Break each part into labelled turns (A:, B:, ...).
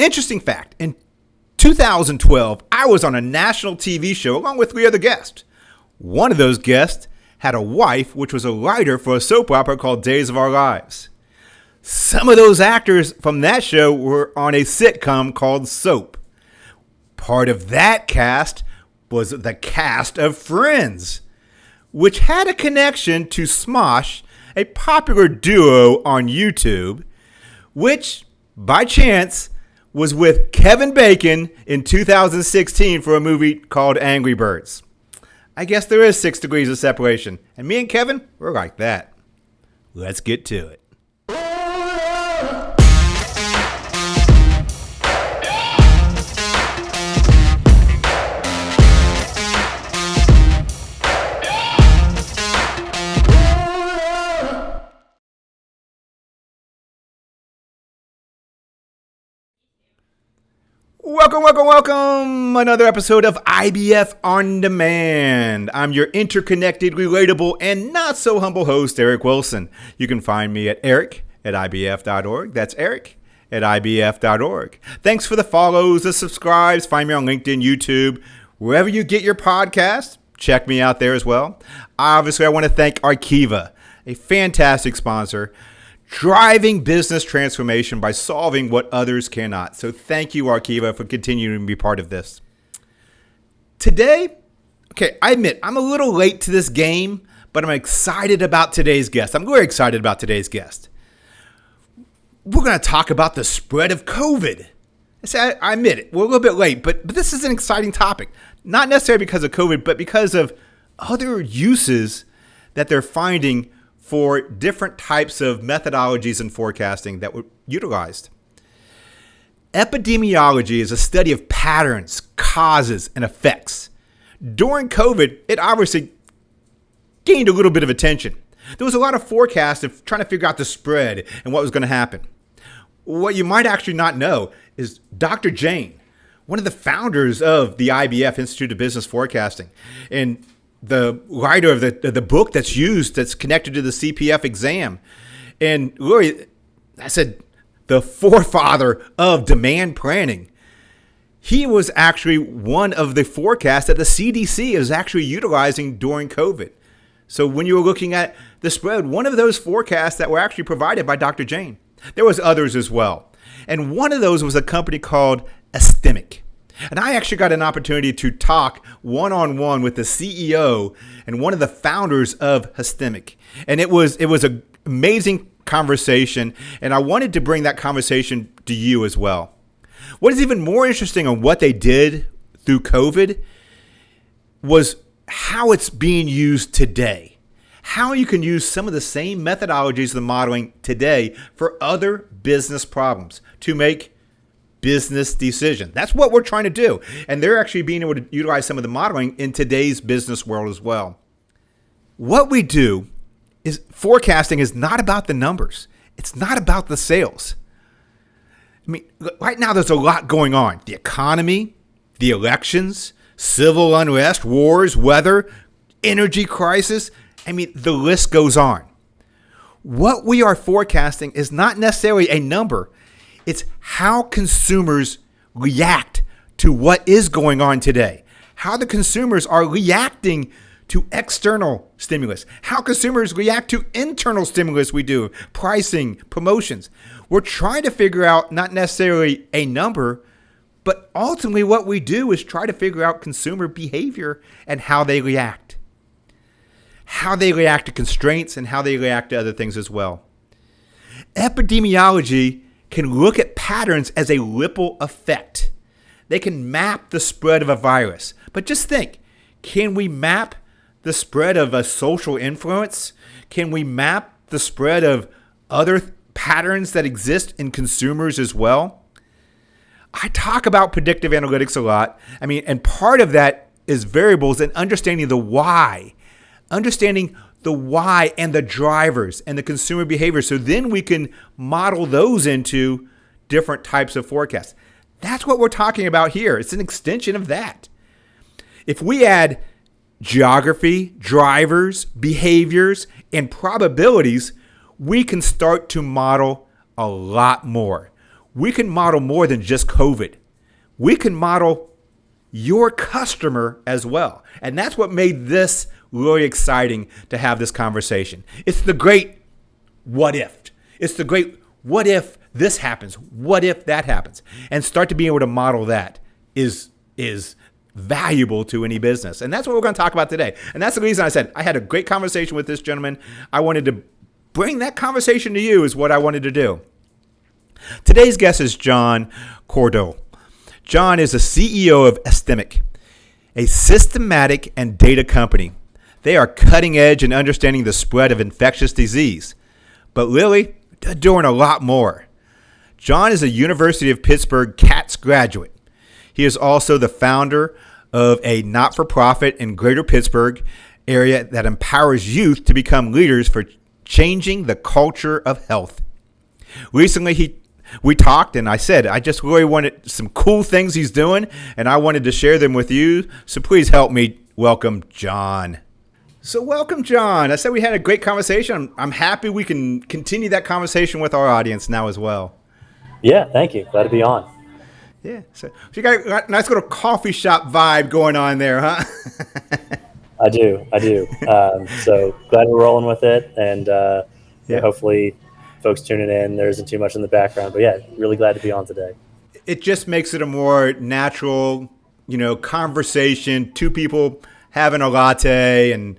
A: Interesting fact, in 2012, I was on a national TV show along with 3 other guests. One of those guests had a wife which was a writer for a soap opera called Days of Our Lives. Some of those actors from that show were on a sitcom called Soap. Part of that cast was the cast of Friends, which had a connection to Smosh, a popular duo on YouTube, which, by chance, was with Kevin Bacon in 2016 for a movie called Angry Birds. I guess there is 6 degrees of separation, and me and Kevin, we're like that. Let's get to it. Welcome. Another episode of IBF On Demand. I'm your interconnected, relatable, and not so humble host, Eric Wilson. You can find me at eric@ibf.org. That's eric@ibf.org. Thanks for the follows, the subscribes. Find me on LinkedIn, YouTube, wherever you get your podcasts. Check me out there as well. Obviously, I want to thank Arkiva, a fantastic sponsor, driving business transformation by solving what others cannot. So thank you, Arkiva, for continuing to be part of this. Today, I admit, I'm a little late to this game, but I'm excited about today's guest. I'm very excited about today's guest. We're going to talk about the spread of COVID. I admit it, we're a little bit late, but this is an exciting topic. Not necessarily because of COVID, but because of other uses that they're finding for different types of methodologies and forecasting that were utilized. Epidemiology is a study of patterns, causes, and effects. During COVID, it obviously gained a little bit of attention. There was a lot of forecasts of trying to figure out the spread and what was going to happen. What you might actually not know is Dr. Jane, one of the founders of the IBF, Institute of Business Forecasting, and the writer of the book that's used, that's connected to the CPF exam. And really, I said, the forefather of demand planning. He was actually one of the forecasts that the CDC is actually utilizing during COVID. So when you were looking at the spread, one of those forecasts that were actually provided by Dr. Jane. There was others as well. And one of those was a company called Epistemix. And I actually got an opportunity to talk one-on-one with the CEO and one of the founders of Epistemix. And it was an amazing conversation, and I wanted to bring that conversation to you as well. What is even more interesting on what they did through COVID was how it's being used today. How you can use some of the same methodologies of modeling today for other business problems to make business decision. That's what we're trying to do. And they're actually being able to utilize some of the modeling in today's business world as well. What we do is forecasting is not about the numbers. It's not about the sales. I mean, right now there's a lot going on. The economy, the elections, civil unrest, wars, weather, energy crisis. I mean, the list goes on. What we are forecasting is not necessarily a number. It's how consumers react to what is going on today. How the consumers are reacting to external stimulus. How consumers react to internal stimulus we do. Pricing, promotions. We're trying to figure out not necessarily a number, but ultimately what we do is try to figure out consumer behavior and how they react. How they react to constraints and how they react to other things as well. Epidemiology can look at patterns as a ripple effect. They can map the spread of a virus. But just think, can we map the spread of a social influence? Can we map the spread of other patterns that exist in consumers as well? I talk about predictive analytics a lot. I mean, and part of that is variables and understanding the why. Understanding the why and the drivers and the consumer behavior. So then we can model those into different types of forecasts. That's what we're talking about here. It's an extension of that. If we add geography, drivers, behaviors, and probabilities, we can start to model a lot more. we can model more than just COVID. We can model your customer as well. And that's what made this really exciting to have this conversation. It's the great what if. It's the great what if this happens? What if that happens? And start to be able to model that is valuable to any business. And that's what we're going to talk about today. And that's the reason I said I had a great conversation with this gentleman. I wanted to bring that conversation to you is what I wanted to do. Today's guest is John Cordier. John is the CEO of Epistemix, a systematic and data company. They are cutting edge in understanding the spread of infectious disease. But really, they're doing a lot more. John is a University of Pittsburgh CATS graduate. He is also the founder of a not-for-profit in Greater Pittsburgh area that empowers youth to become leaders for changing the culture of health. Recently, we talked, and I said I just really wanted some cool things he's doing, and I wanted to share them with you. So please help me welcome John. So welcome, John. I said we had a great conversation. I'm happy we can continue that conversation with our audience now as well.
B: Yeah, thank you. Glad to be on.
A: Yeah, so you got a nice little coffee shop vibe going on there, huh?
B: I do. So glad we're rolling with it, and hopefully folks tuning in, there isn't too much in the background. But yeah, really glad to be on today.
A: It just makes it a more natural, conversation. Two people having a latte and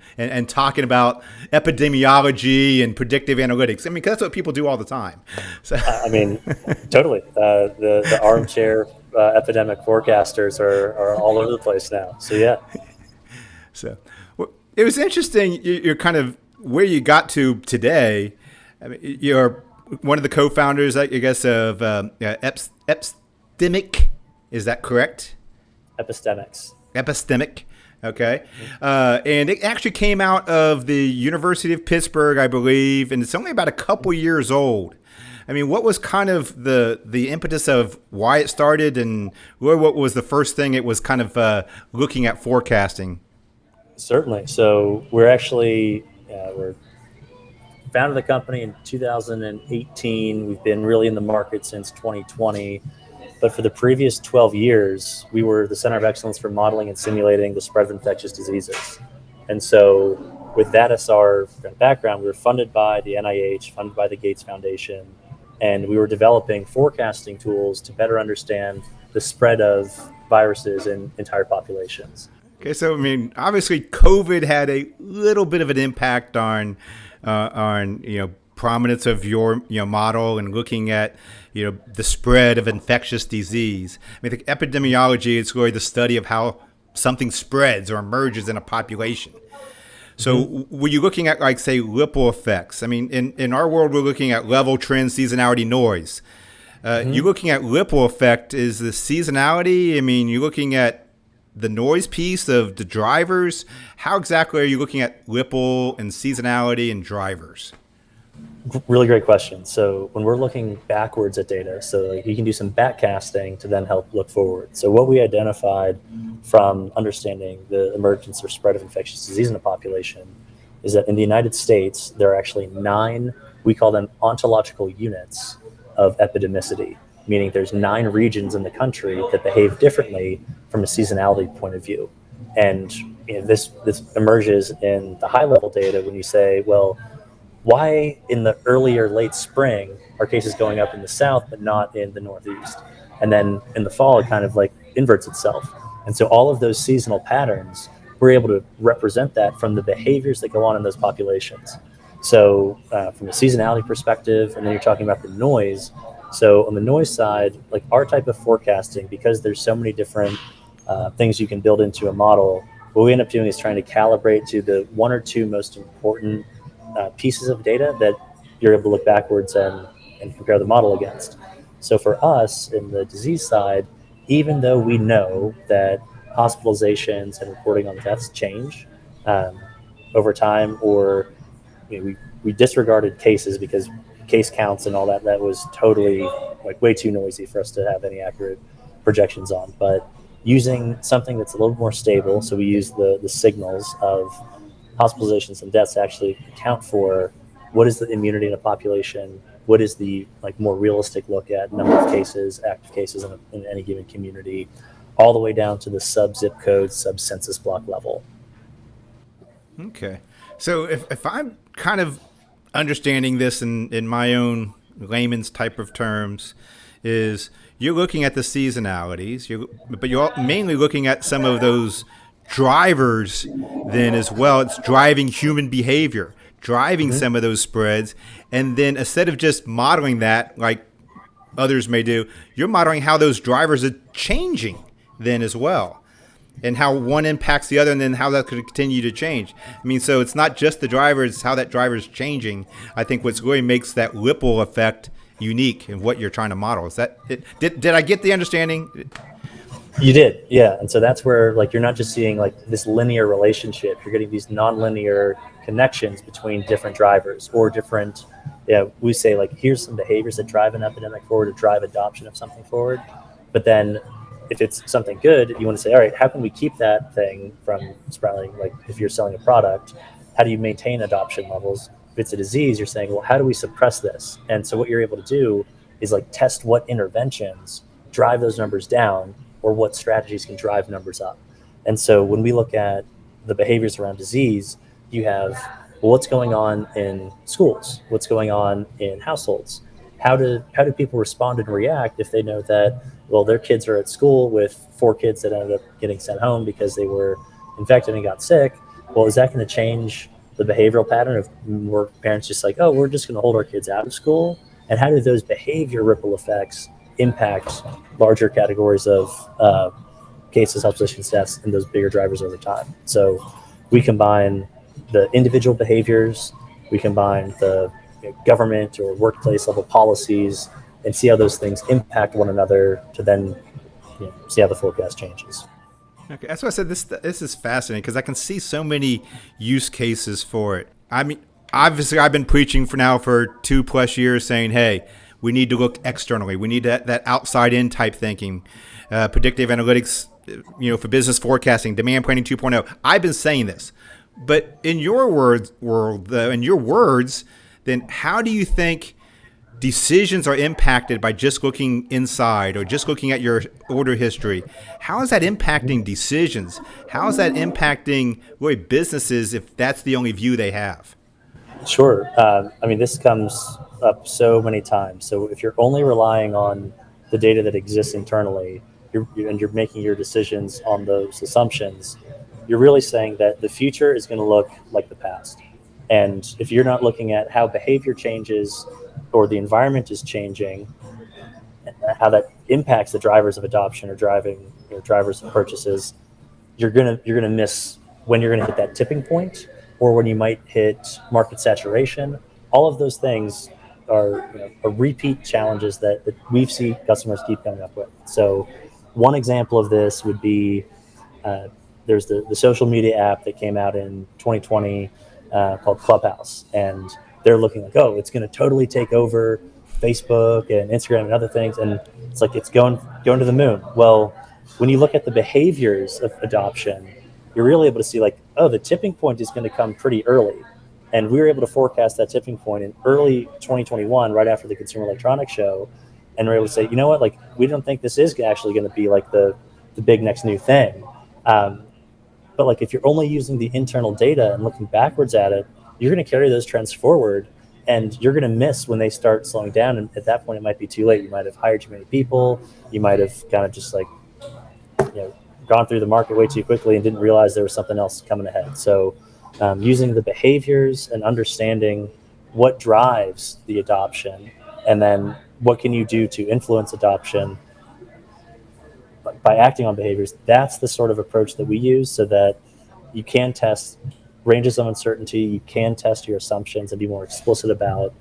A: talking about epidemiology and predictive analytics. I mean, 'cause that's what people do all the time. So.
B: Totally. The armchair epidemic forecasters are all over the place now. So yeah.
A: So it was interesting. You're kind of where you got to today. I mean, you're one of the co-founders, I guess, of Epistemix. Is that correct?
B: Epistemix.
A: Okay. And it actually came out of the University of Pittsburgh, I believe, and it's only about a couple years old. I mean, what was kind of the impetus of why it started, and what was the first thing it was kind of looking at forecasting?
B: Certainly. So we're actually we're founded the company in 2018. We've been really in the market since 2020. But for the previous 12 years, we were the Center of Excellence for Modeling and Simulating the Spread of Infectious Diseases. And so with that as our background, we were funded by the NIH, funded by the Gates Foundation, and we were developing forecasting tools to better understand the spread of viruses in entire populations.
A: Okay, so I mean, obviously, COVID had a little bit of an impact on prominence of your model and looking at the spread of infectious disease. I mean, the epidemiology is really the study of how something spreads or emerges in a population. So were you looking at, like, say, ripple effects? I mean, in our world, we're looking at level, trend, seasonality, noise. You're looking at ripple effect. Is the seasonality? I mean, you're looking at the noise piece of the drivers. How exactly are you looking at ripple and seasonality and drivers?
B: Really great question. So when we're looking backwards at data, so you can do some backcasting to then help look forward. So what we identified from understanding the emergence or spread of infectious disease in a population is that in the United States, there are actually 9, we call them ontological units of epidemicity, meaning there's 9 regions in the country that behave differently from a seasonality point of view. And this emerges in the high level data when you say, well, why in the early or late spring are cases going up in the south but not in the northeast? And then in the fall, it kind of like inverts itself. And so all of those seasonal patterns, we're able to represent that from the behaviors that go on in those populations. So from a seasonality perspective, and then you're talking about the noise. So on the noise side, like our type of forecasting, because there's so many different things you can build into a model, what we end up doing is trying to calibrate to the 1 or 2 most important pieces of data that you're able to look backwards and compare the model against. So for us in the disease side, even though we know that hospitalizations and reporting on deaths change over time, or we disregarded cases because case counts and all that was totally like way too noisy for us to have any accurate projections on. But using something that's a little more stable, so we use the signals of hospitalizations and deaths to actually account for what is the immunity in a population, what is the more realistic look at number of cases, active cases in any given community, all the way down to the sub-zip code, sub-census block level.
A: Okay. So if I'm kind of understanding this in my own layman's type of terms, is you're looking at the seasonalities, but you're mainly looking at some of those drivers then as well. It's driving human behavior, driving some of those spreads. And then instead of just modeling that like others may do, you're modeling how those drivers are changing then as well, and how one impacts the other, and then how that could continue to change. I mean, so it's not just the driver, it's how that driver is changing. I think what's really makes that ripple effect unique in what you're trying to model. Is that it? Did I get the understanding?
B: You did, yeah. And so that's where you're not just seeing this linear relationship. You're getting these nonlinear connections between different drivers or different. Yeah, we say here's some behaviors that drive an epidemic forward or drive adoption of something forward. But then, if it's something good, you want to say, all right, how can we keep that thing from sprouting? If you're selling a product, how do you maintain adoption levels? If it's a disease, you're saying, well, how do we suppress this? And so what you're able to do is test what interventions drive those numbers down, or what strategies can drive numbers up. And so when we look at the behaviors around disease, you have, well, what's going on in schools? What's going on in households? How do people respond and react if they know that, well, their kids are at school with 4 kids that ended up getting sent home because they were infected and got sick? Well, is that going to change the behavioral pattern of more parents just oh, we're just going to hold our kids out of school? And how do those behavior ripple effects impact larger categories of cases, hospitalizations, deaths, and those bigger drivers over time? So we combine the individual behaviors, we combine the government or workplace level policies, and see how those things impact one another to then see how the forecast changes.
A: Okay, that's why I said this is fascinating, because I can see so many use cases for it. I mean, obviously I've been preaching for 2+ years saying, hey, we need to look externally. We need that outside in type thinking, predictive analytics, for business forecasting, demand planning 2.0. I've been saying this, but in your words, then how do you think decisions are impacted by just looking inside or just looking at your order history? How is that impacting decisions? How is that impacting really businesses if that's the only view they have?
B: Sure. I mean, this comes up so many times. So if you're only relying on the data that exists internally, you're making your decisions on those assumptions, you're really saying that the future is going to look like the past. And if you're not looking at how behavior changes or the environment is changing, how that impacts the drivers of adoption or drivers of purchases, you're gonna miss when you're gonna hit that tipping point, or when you might hit market saturation. All of those things are repeat challenges that we've seen customers keep coming up with. So one example of this would be there's the social media app that came out in 2020 called Clubhouse, and they're looking oh, it's going to totally take over Facebook and Instagram and other things, and it's going to the moon. Well, when you look at the behaviors of adoption, you're really able to see oh, the tipping point is going to come pretty early. And we were able to forecast that tipping point in early 2021, right after the Consumer Electronics Show, and we're able to say, you know what, we don't think this is actually going to be the big next new thing. But if you're only using the internal data and looking backwards at it, you're going to carry those trends forward, and you're going to miss when they start slowing down. And at that point, it might be too late. You might have hired too many people. You might have kind of just gone through the market way too quickly and didn't realize there was something else coming ahead. So using the behaviors and understanding what drives the adoption, and then what can you do to influence adoption by acting on behaviors, that's the sort of approach that we use, so that you can test ranges of uncertainty, you can test your assumptions and be more explicit about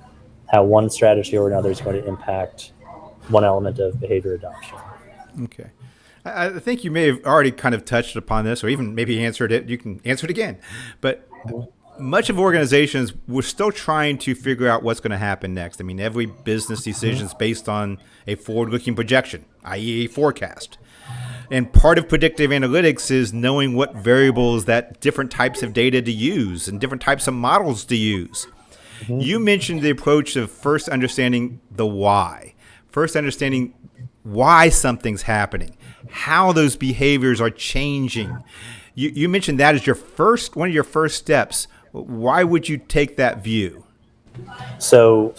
B: how one strategy or another is going to impact one element of behavior adoption.
A: Okay. I think you may have already kind of touched upon this, or even maybe answered it. You can answer it again. But much of organizations, we're still trying to figure out what's going to happen next. I mean, every business decision is based on a forward-looking projection, i.e. a forecast. And part of predictive analytics is knowing what variables that different types of data to use and different types of models to use. You mentioned the approach of first understanding the why, first understanding why something's happening, how those behaviors are changing. You mentioned that as one of your first steps. Why would you take that view?
B: So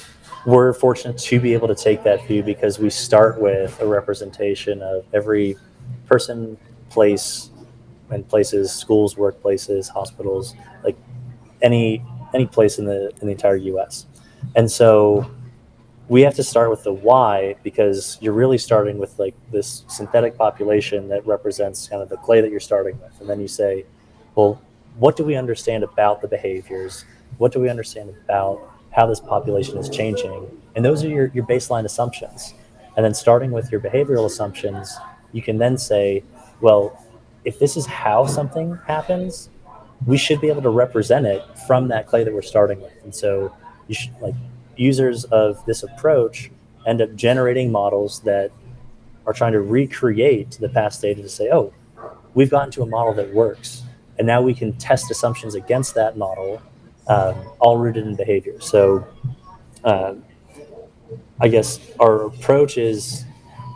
B: we're fortunate to be able to take that view because we start with a representation of every person, place, and places, schools, workplaces, hospitals, like any place in the entire U.S. And so we have to start with the why, because you're really starting with like this synthetic population that represents kind of the clay that you're starting with. And then you say, well, what do we understand about the behaviors? What do we understand about how this population is changing? And those are your baseline assumptions. And then starting with your behavioral assumptions, you can then say, well, if this is how something happens, we should be able to represent it from that clay that we're starting with. And so you should, like, users of this approach end up generating models that are trying to recreate the past data to say, oh, we've gotten to a model that works. And now we can test assumptions against that model, all rooted in behavior. So I guess our approach is,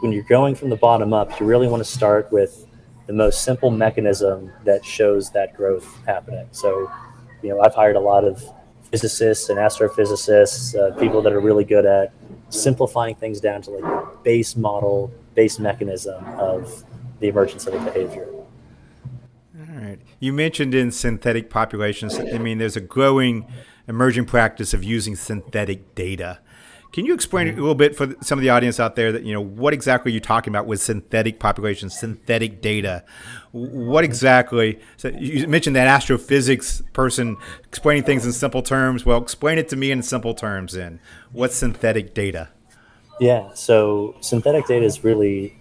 B: when you're going from the bottom up, you really want to start with the most simple mechanism that shows that growth happening. So, I've hired a lot of physicists and astrophysicists, people that are really good at simplifying things down to like base model, base mechanism of the emergence of a behavior.
A: All right. You mentioned in synthetic populations, there's a growing emerging practice of using synthetic data. Can you explain a little bit for some of the audience out there that, what exactly are you talking about with synthetic populations, synthetic data? What exactly? So you mentioned that astrophysics person explaining things in simple terms. Well, explain it to me in simple terms then. What's synthetic data?
B: Yeah, so synthetic data is really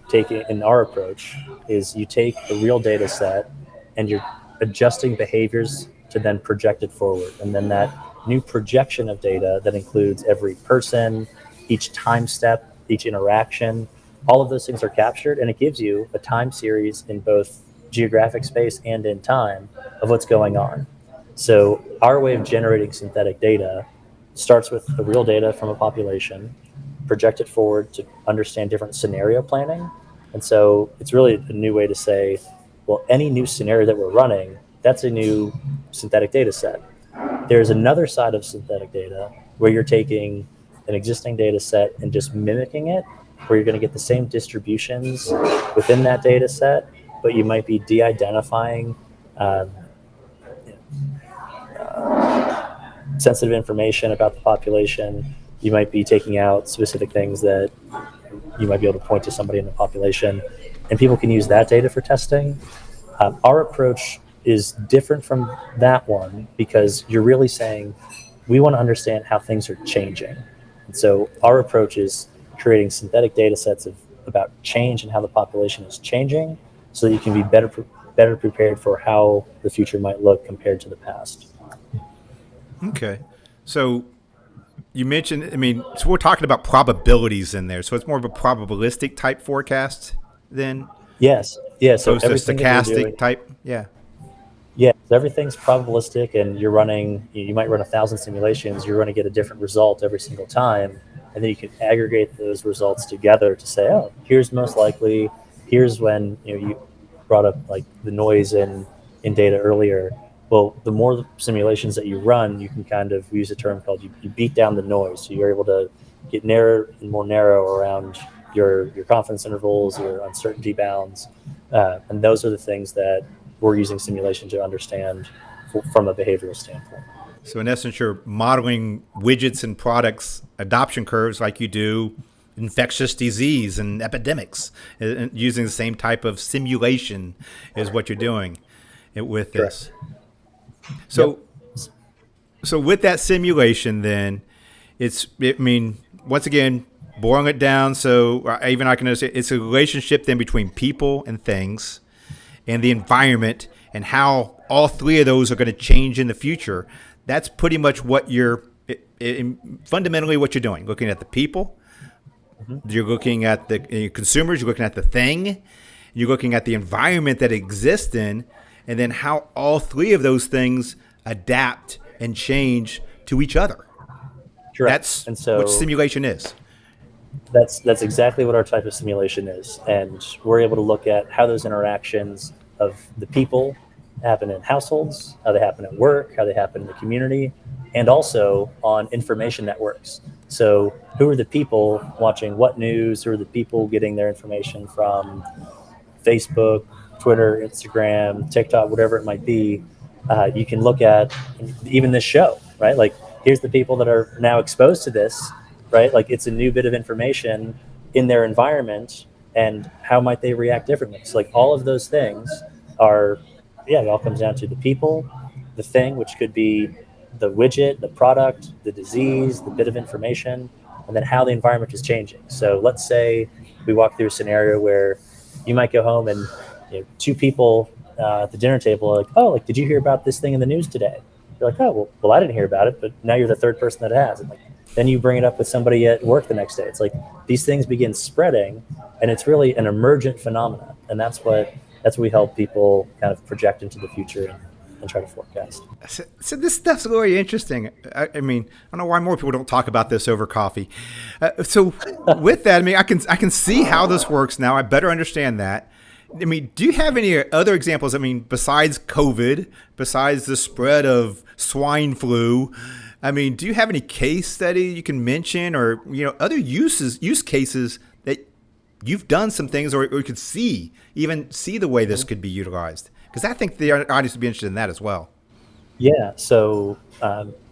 B: in our approach, is you take a real data set and you're adjusting behaviors to then project it forward. And then that new projection of data that includes every person, each time step, each interaction, all of those things are captured, and it gives you a time series in both geographic space and in time of what's going on. So our way of generating synthetic data starts with the real data from a population, project it forward to understand different scenario planning. And so it's really a new way to say, well, any new scenario that we're running, that's a new synthetic data set. There's another side of synthetic data where you're taking an existing data set and just mimicking it, where you're going to get the same distributions within that data set, but you might be de-identifying sensitive information about the population. You might be taking out specific things that you might be able to point to somebody in the population, and people can use that data for testing. Our approach is different from that one because you're really saying we want to understand how things are changing. And so our approach is creating synthetic data sets about change and how the population is changing so that you can be better prepared for how the future might look compared to the past.
A: Okay. So you mentioned, so we're talking about probabilities in there. So it's more of a probabilistic type forecast then?
B: Yes. Yeah. So
A: opposed to stochastic type? Yeah.
B: Yeah, everything's probabilistic, and you might run 1,000 simulations. You're going to get a different result every single time, and then you can aggregate those results together to say, oh, here's most likely. Here's when you brought up like the noise in data earlier. Well, the more simulations that you run, you can kind of use a term called you beat down the noise. So you're able to get narrower and more narrow around your confidence intervals, your uncertainty bounds, and those are the things that we're using simulation to understand from a behavioral standpoint.
A: So in essence, you're modeling widgets and products adoption curves like you do infectious disease and epidemics, and using the same type of simulation is what you're doing with this. So, yep. So with that simulation, then once again, boiling it down. So even I can understand it's a relationship then between people and things, and the environment, and how all three of those are going to change in the future. That's pretty much what fundamentally what you're doing. Looking at the people, you're looking at the consumers, you're looking at the thing, you're looking at the environment that exists in, and then how all three of those things adapt and change to each other.
B: Correct.
A: That's
B: And so
A: what simulation is.
B: that's exactly what our type of simulation is. And we're able to look at how those interactions of the people happen in households, how they happen at work, how they happen in the community, and also on information networks. So who are the people watching what news? Who are the people getting their information from Facebook, Twitter, Instagram, TikTok, whatever it might be? You can look at even this show, right? Like, here's the people that are now exposed to this, right? Like, it's a new bit of information in their environment, and how might they react differently? So, like, all of those things are, yeah, it all comes down to the people, the thing, which could be the widget, the product, the disease, the bit of information, and then how the environment is changing. So, let's say we walk through a scenario where you might go home and two people at the dinner table are like, oh, like, did you hear about this thing in the news today? You're like, oh, well, I didn't hear about it, but now you're the third person that has. And like, then you bring it up with somebody at work the next day. It's like these things begin spreading, and it's really an emergent phenomenon. And that's what we help people kind of project into the future and try to forecast.
A: So this stuff's really interesting. I mean, I don't know why more people don't talk about this over coffee. So with that, I mean, I can see how this works now. I better understand that. I mean, do you have any other examples? I mean, besides COVID, besides the spread of swine flu, I mean, do you have any case study you can mention, or other use cases that you've done some things, or you could see the way this could be utilized? Because I think the audience would be interested in that as well.
B: Yeah. So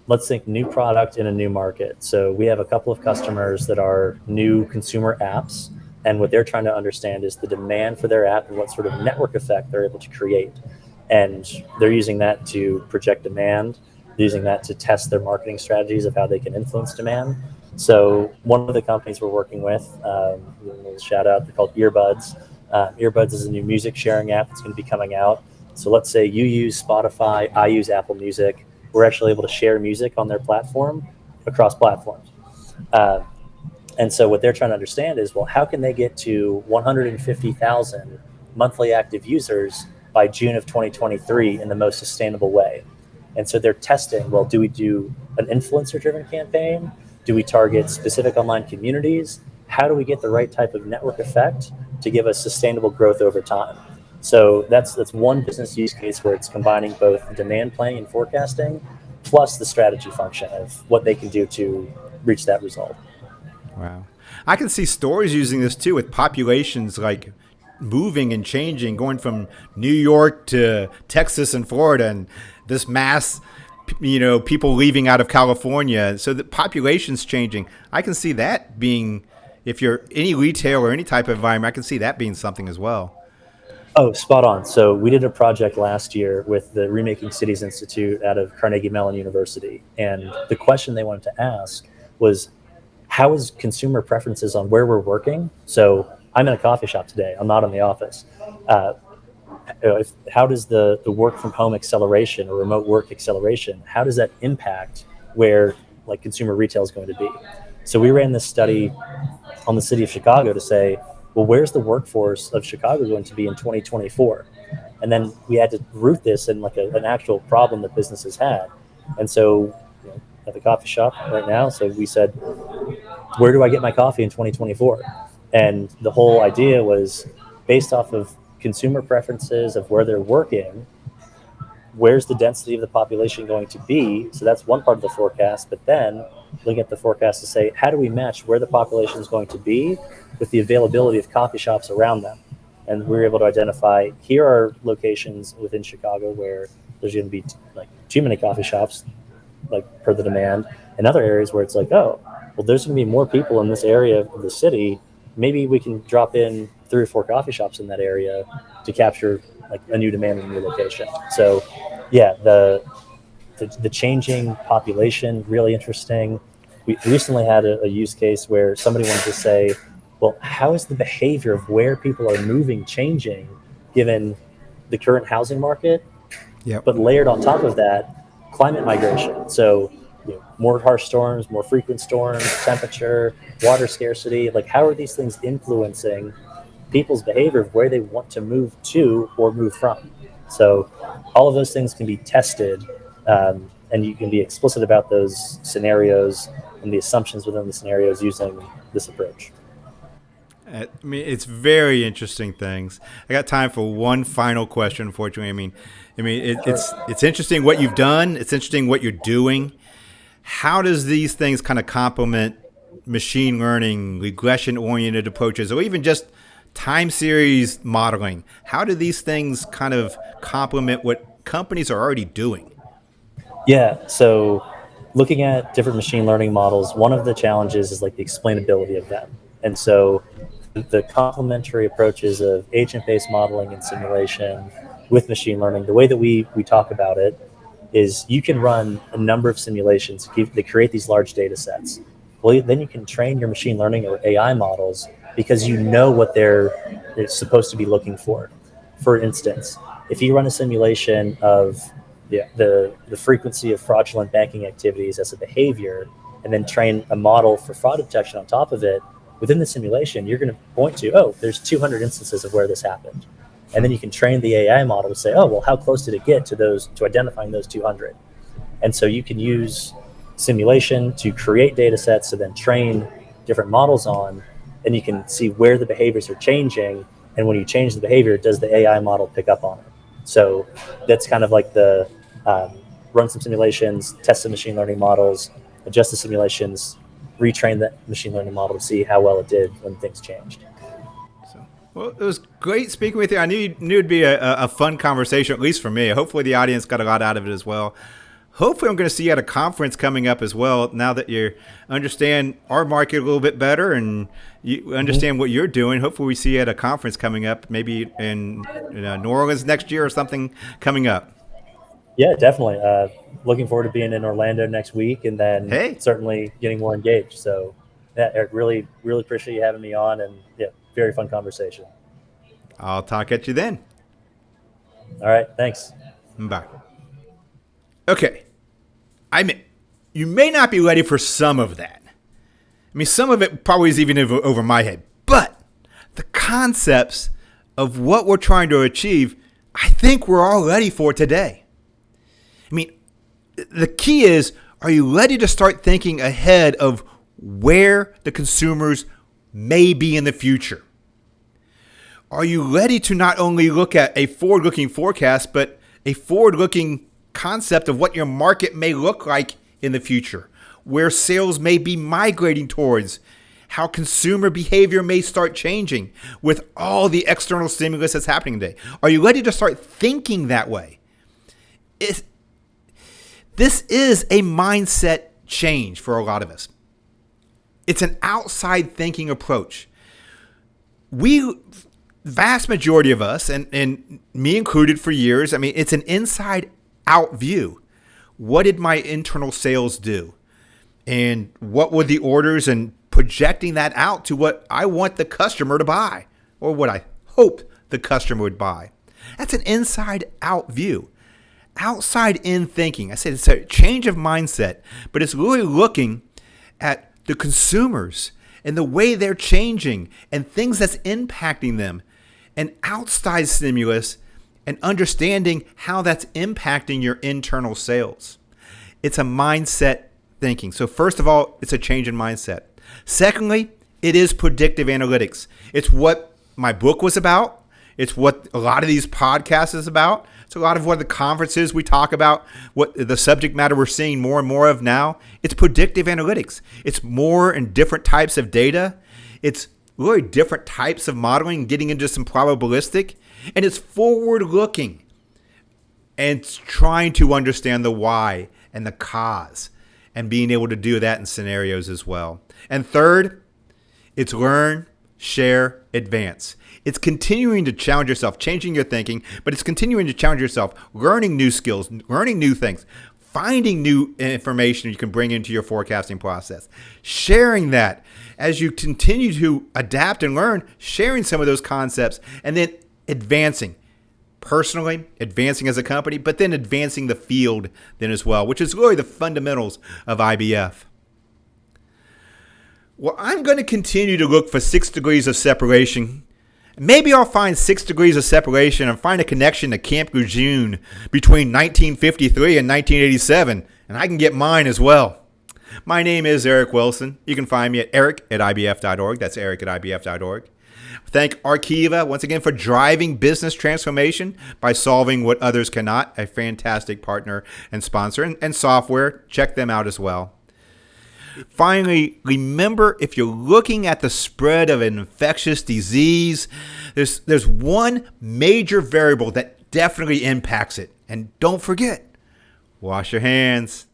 B: let's think new product in a new market. So we have a couple of customers that are new consumer apps. And what they're trying to understand is the demand for their app and what sort of network effect they're able to create. And they're using that to project demand, using that to test their marketing strategies of how they can influence demand. So one of the companies we're working with, a little shout out, they're called Earbuds. Earbuds is a new music sharing app that's going to be coming out. So let's say you use Spotify, I use Apple Music. We're actually able to share music on their platform across platforms. And so what they're trying to understand is, well, how can they get to 150,000 monthly active users by June of 2023 in the most sustainable way? And so they're testing, well, do we do an influencer-driven campaign? Do we target specific online communities? How do we get the right type of network effect to give us sustainable growth over time? So that's one business use case where it's combining both demand planning and forecasting plus the strategy function of what they can do to reach that result.
A: Wow. I can see stores using this too, with populations like moving and changing, going from New York to Texas and Florida, and this mass, people leaving out of California. So the population's changing. I can see that being, if you're any retail or any type of environment, I can see that being something as well.
B: Oh, spot on. So we did a project last year with the Remaking Cities Institute out of Carnegie Mellon University. And the question they wanted to ask was, how is consumer preferences on where we're working? So I'm in a coffee shop today. I'm not in the office. How does the work from home acceleration or remote work acceleration, how does that impact where like consumer retail is going to be? So we ran this study on the city of Chicago to say, well, where's the workforce of Chicago going to be in 2024? And then we had to root this in like an actual problem that businesses had. And so at the coffee shop right now, so we said, where do I get my coffee in 2024? And the whole idea was based off of consumer preferences of where they're working, where's the density of the population going to be? So that's one part of the forecast. But then looking at the forecast to say, how do we match where the population is going to be with the availability of coffee shops around them? And we were able to identify, here are locations within Chicago where there's going to be like too many coffee shops, like per the demand, and other areas where it's like, oh, well, there's going to be more people in this area of the city. Maybe we can drop in 3 or 4 coffee shops in that area to capture like a new demand in a new location. So yeah, the changing population, really interesting. We recently had a use case where somebody wanted to say, well, how is the behavior of where people are moving changing given the current housing market?
A: Yep.
B: But layered on top of that, climate migration. So more harsh storms, more frequent storms, temperature, water scarcity. Like, how are these things influencing people's behavior of where they want to move to or move from? So all of those things can be tested, and you can be explicit about those scenarios, and and the assumptions within the scenarios using this approach.
A: I mean, it's very interesting things. I got time for one final question, unfortunately. It's interesting what you've done. It's interesting what you're doing. How does these things kind of complement machine learning, regression-oriented approaches, or even just time series modeling? How do these things kind of complement what companies are already doing?
B: Yeah, so looking at different machine learning models, one of the challenges is like the explainability of them. And so the complementary approaches of agent-based modeling and simulation with machine learning, the way that we talk about it is you can run a number of simulations that create these large data sets. Well, then you can train your machine learning or AI models because you know what they're supposed to be looking for. For instance, if you run a simulation of the frequency of fraudulent banking activities as a behavior, and then train a model for fraud detection on top of it, within the simulation, you're going to point to, oh, there's 200 instances of where this happened. And then you can train the AI model to say, oh, well, how close did it get to identifying those 200? And so you can use simulation to create data sets to then train different models on, and you can see where the behaviors are changing. And when you change the behavior, does the AI model pick up on it? So that's kind of like the run some simulations, test some machine learning models, adjust the simulations, retrain the machine learning model to see how well it did when things changed.
A: Well, it was great speaking with you. I knew it'd be a fun conversation, at least for me. Hopefully the audience got a lot out of it as well. Hopefully I'm going to see you at a conference coming up as well, now that you understand our market a little bit better and you understand what you're doing. Hopefully we see you at a conference coming up, maybe in New Orleans next year or something coming up.
B: Yeah, definitely. Looking forward to being in Orlando next week, and then certainly getting more engaged. So yeah, Eric, really, really appreciate you having me on, and yeah, very fun conversation.
A: I'll talk at you then.
B: All right, thanks.
A: Bye. Okay. You may not be ready for some of that. I mean, some of it probably is even over my head. But the concepts of what we're trying to achieve, I think we're all ready for today. I mean, the key is, are you ready to start thinking ahead of where the consumers may be in the future? Are you ready to not only look at a forward-looking forecast, but a forward-looking concept of what your market may look like in the future, where sales may be migrating towards, how consumer behavior may start changing with all the external stimulus that's happening today? Are you ready to start thinking that way? This is a mindset change for a lot of us. It's an outside thinking approach. Vast majority of us, and me included for years, I mean, it's an inside out view. What did my internal sales do? And what were the orders, and projecting that out to what I want the customer to buy, or what I hope the customer would buy. That's an inside out view. Outside in thinking. I said it's a change of mindset, but it's really looking at the consumers and the way they're changing and things that's impacting them, and outside stimulus, and understanding how that's impacting your internal sales. It's a mindset thinking. So first of all, it's a change in mindset. Secondly, it is predictive analytics. It's what my book was about. It's what a lot of these podcasts is about. It's a lot of what the conferences we talk about, what the subject matter we're seeing more and more of now. It's predictive analytics. It's more and different types of data. It's really different types of modeling, getting into some probabilistic, and it's forward-looking and it's trying to understand the why and the cause and being able to do that in scenarios as well. And third, it's learn, share, advance. It's continuing to challenge yourself, changing your thinking, but it's continuing to challenge yourself, learning new skills, learning new things, finding new information you can bring into your forecasting process, sharing that as you continue to adapt and learn, sharing some of those concepts, and then advancing personally, advancing as a company, but then advancing the field then as well, which is really the fundamentals of IBF. Well, I'm going to continue to look for 6 degrees of separation. Maybe I'll find 6 degrees of separation and find a connection to Camp Lejeune between 1953 and 1987, and I can get mine as well. My name is Eric Wilson. You can find me at eric@ibf.org. That's eric@ibf.org. Thank Arkiva once again for driving business transformation by solving what others cannot. A fantastic partner and sponsor. And software, check them out as well. Finally, remember, if you're looking at the spread of an infectious disease, there's one major variable that definitely impacts it. And don't forget, wash your hands.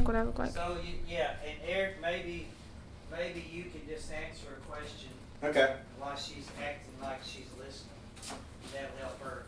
C: What I look like.
D: So, yeah, and Eric, maybe you can just answer a question
A: Okay.
D: while she's acting like she's listening. That'll help her.